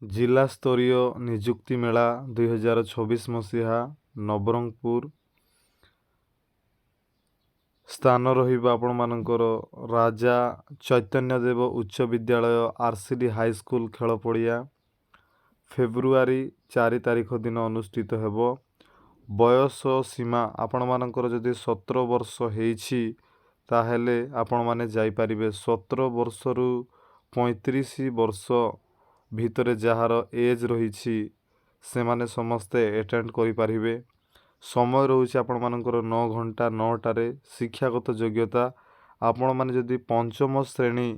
जिला स्तरीय निजुक्ति मेला 2024 मसीहा नवरंगपुर स्थान रहिबा आपण मानकर राजा चैतन्य देव उच्च विद्यालय आरसीडी हाईस्कूल खेल पड़िया फेब्रुआरी 4 तारिख दिन अनुष्ठित हेबो। बयस सीमा आपण मानकर जदि 17 वर्ष हेछि ताहेले आपण माने जाई परिबे। 17 वर्षरु 35 वर्ष भितरे जହାର एज रही से माने समस्ते एटेंड करि परिबे। समय रोचे आपण मानकर 9 घंटा 9टारे। शिक्षागत योग्यता आपण माने जदि पंचम श्रेणी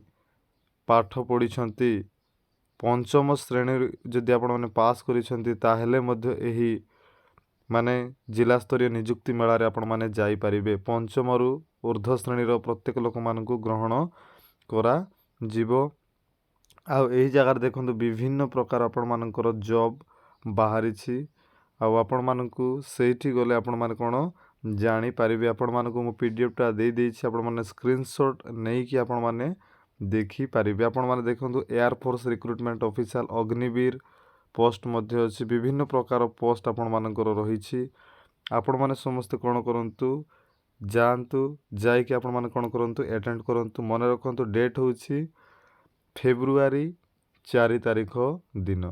पाठ पढ़ी पंचम श्रेणी जदि आपण माने पास करिसेंती ताहेले मध्य एही माने जिला स्तरीय निजुक्ति मेला रे आपण माने जाई परिबे। पंचमरु ऊर्ध्व श्रेणी प्रत्येक लोक मानकु ग्रहण करा जीवो। आउ एही जगार देखंतु विभिन्न प्रकार आपण मानकर जॉब बाहरी आउ आपण मानकु सेठी गले आपण माने कोन जानी परिबे। आपण मानकु मो पीडीएफ टा दे देछि आपण माने स्क्रीनशॉट नै कि आपण माने देखि परिबे। आपण माने देखंतु air force recruitment official Agniveer post मध्य अछि। विभिन्न प्रकार पोस्ट आपण मानकर रहिछि। आपण माने समस्त कोन करंतु जानतु जाय कि आपण माने कोन करंतु अटेंड करंतु। मन रखंतु डेट होछि फेब्रुआरी 4 तारिख दिन।